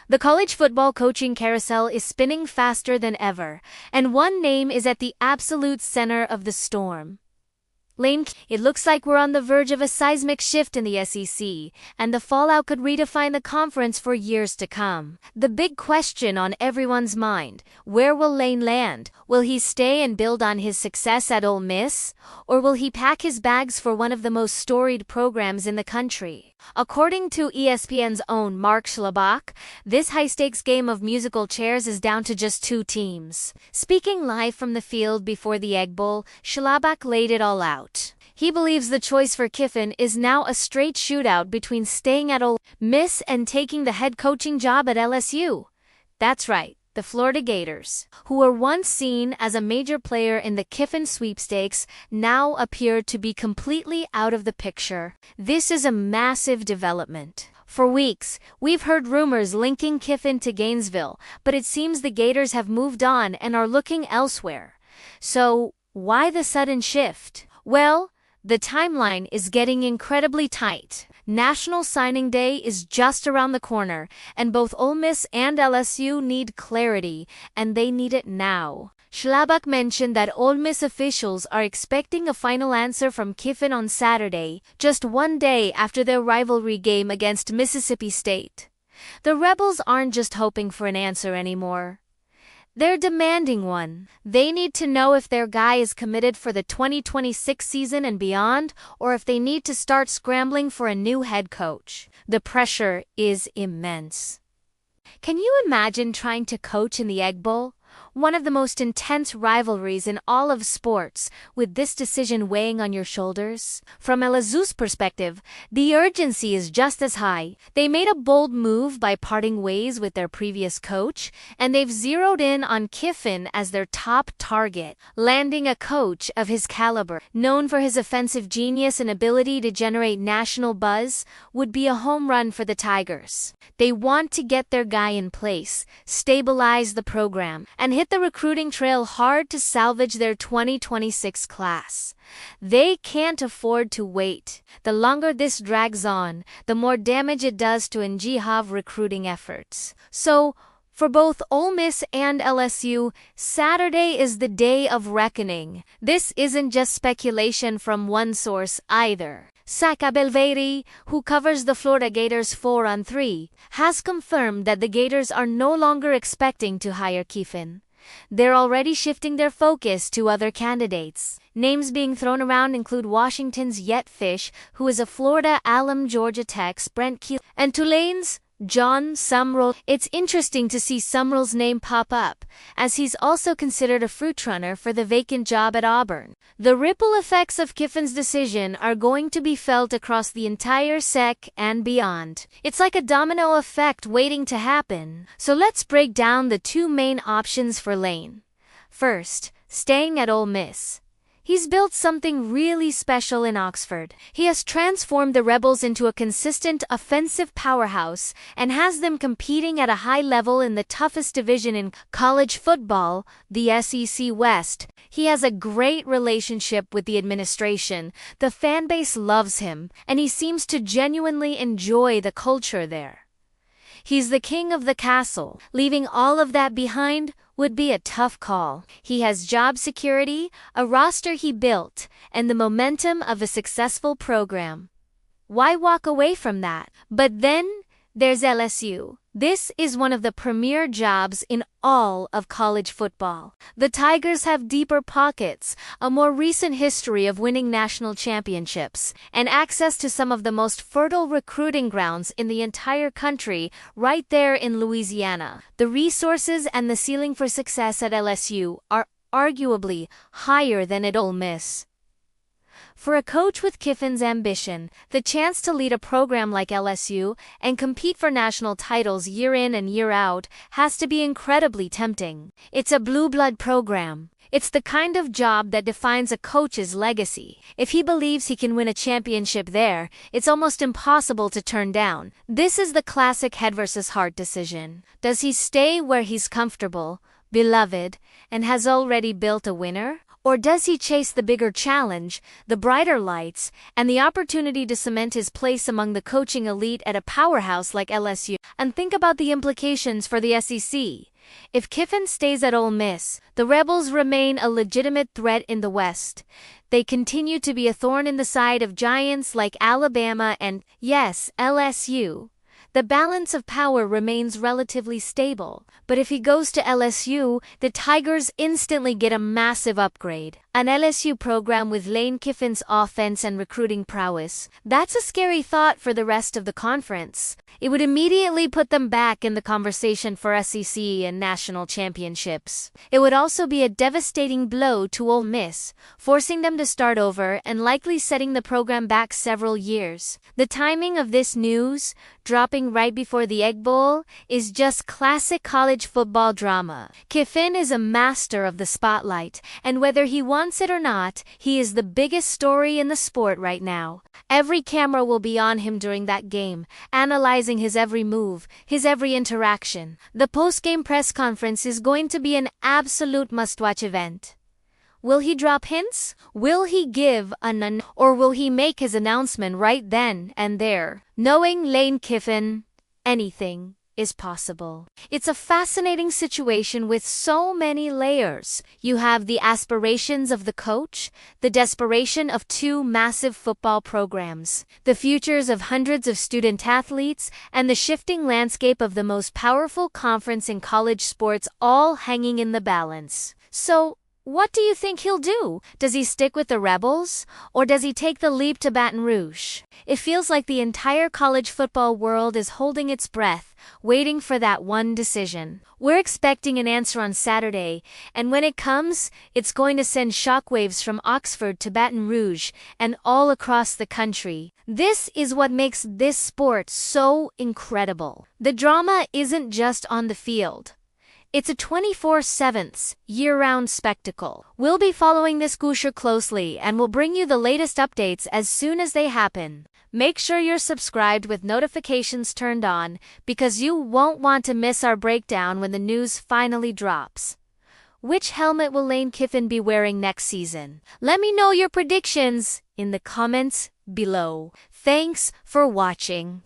The college football coaching carousel is spinning faster than ever, and one name is at the absolute center of the storm. Lane Kiffin. It looks like we're on the verge of a seismic shift in the SEC, and the fallout could redefine the conference for years to come. The big question on everyone's mind: where will Lane land? Will he stay and build on his success at Ole Miss? Or will he pack his bags for one of the most storied programs in the country? According to ESPN's own Mark Schlabach, this high-stakes game of musical chairs is down to just two teams. Speaking live from the field before the Egg Bowl, Schlabach laid it all out. He believes the choice for Kiffin is now a straight shootout between staying at Ole Miss and taking the head coaching job at LSU. That's right. The Florida Gators, who were once seen as a major player in the Kiffin sweepstakes, now appear to be completely out of the picture. This is a massive development. For weeks, we've heard rumors linking Kiffin to Gainesville, but it seems the Gators have moved on and are looking elsewhere. So, why the sudden shift? Well, the timeline is getting incredibly tight. National Signing Day is just around the corner, and both Ole Miss and LSU need clarity, and they need it now. Schlabach mentioned that Ole Miss officials are expecting a final answer from Kiffin on Saturday, just one day after their rivalry game against Mississippi State. The Rebels aren't just hoping for an answer anymore. They're demanding one. They need to know if their guy is committed for the 2026 season and beyond, or if they need to start scrambling for a new head coach. The pressure is immense. Can you imagine trying to coach in the Egg Bowl? One of the most intense rivalries in all of sports, with this decision weighing on your shoulders? From LSU's perspective, the urgency is just as high. They made a bold move by parting ways with their previous coach, and they've zeroed in on Kiffin as their top target. Landing a coach of his caliber, known for his offensive genius and ability to generate national buzz, would be a home run for the Tigers. They want to get their guy in place, stabilize the program, and hit the recruiting trail hard to salvage their 2026 class. They can't afford to wait. The longer this drags on, the more damage it does to NGHAV recruiting efforts. So, for both Ole Miss and LSU, Saturday is the day of reckoning. This isn't just speculation from one source either. Saga, who covers the Florida Gators 4-on-3, has confirmed that the Gators are no longer expecting to hire Kiffin. They're already shifting their focus to other candidates. Names being thrown around include Washington's Yet Fish, who is a Florida alum, Georgia Tech's Brent Keel, and Tulane's John Sumrall. It's interesting to see Sumrall's name pop up, as he's also considered a frontrunner for the vacant job at Auburn. The ripple effects of Kiffin's decision are going to be felt across the entire SEC and beyond. It's like a domino effect waiting to happen. So let's break down the two main options for Lane. First, staying at Ole Miss. He's built something really special in Oxford. He has transformed the Rebels into a consistent offensive powerhouse and has them competing at a high level in the toughest division in college football, the SEC West. He has a great relationship with the administration. The fan base loves him, and he seems to genuinely enjoy the culture there. He's the king of the castle. Leaving all of that behind would be a tough call. He has job security, a roster he built, and the momentum of a successful program. Why walk away from that? But then there's LSU. This is one of the premier jobs in all of college football. The Tigers have deeper pockets, a more recent history of winning national championships, and access to some of the most fertile recruiting grounds in the entire country, right there in Louisiana. The resources and the ceiling for success at LSU are arguably higher than at Ole Miss. For a coach with Kiffin's ambition, the chance to lead a program like LSU and compete for national titles year in and year out has to be incredibly tempting. It's a blue blood program. It's the kind of job that defines a coach's legacy. If he believes he can win a championship there, it's almost impossible to turn down. This is the classic head versus heart decision. Does he stay where he's comfortable, beloved, and has already built a winner? Or does he chase the bigger challenge, the brighter lights, and the opportunity to cement his place among the coaching elite at a powerhouse like LSU? And think about the implications for the SEC. If Kiffin stays at Ole Miss, the Rebels remain a legitimate threat in the West. They continue to be a thorn in the side of giants like Alabama and, yes, LSU. The balance of power remains relatively stable, but if he goes to LSU, the Tigers instantly get a massive upgrade. An LSU program with Lane Kiffin's offense and recruiting prowess, that's a scary thought for the rest of the conference. It would immediately put them back in the conversation for SEC and national championships. It would also be a devastating blow to Ole Miss, forcing them to start over and likely setting the program back several years. The timing of this news, dropping right before the Egg Bowl, is just classic college football drama. Kiffin is a master of the spotlight, and whether he wants it or not, he is the biggest story in the sport right now. Every camera will be on him during that game, analyzing his every move, his every interaction. The post-game press conference is going to be an absolute must-watch event. Will he drop hints? Will he give or will he make his announcement right then and there? Knowing Lane Kiffin, anything is possible. It's a fascinating situation with so many layers. You have the aspirations of the coach, the desperation of two massive football programs, the futures of hundreds of student athletes, and the shifting landscape of the most powerful conference in college sports all hanging in the balance. So, what do you think he'll do? Does he stick with the Rebels? Or does he take the leap to Baton Rouge? It feels like the entire college football world is holding its breath, waiting for that one decision. We're expecting an answer on Saturday, and when it comes, it's going to send shockwaves from Oxford to Baton Rouge and all across the country. This is what makes this sport so incredible. The drama isn't just on the field. It's a 24/7 year-round spectacle. We'll be following this gusher closely and will bring you the latest updates as soon as they happen. Make sure you're subscribed with notifications turned on because you won't want to miss our breakdown when the news finally drops. Which helmet will Lane Kiffin be wearing next season? Let me know your predictions in the comments below. Thanks for watching.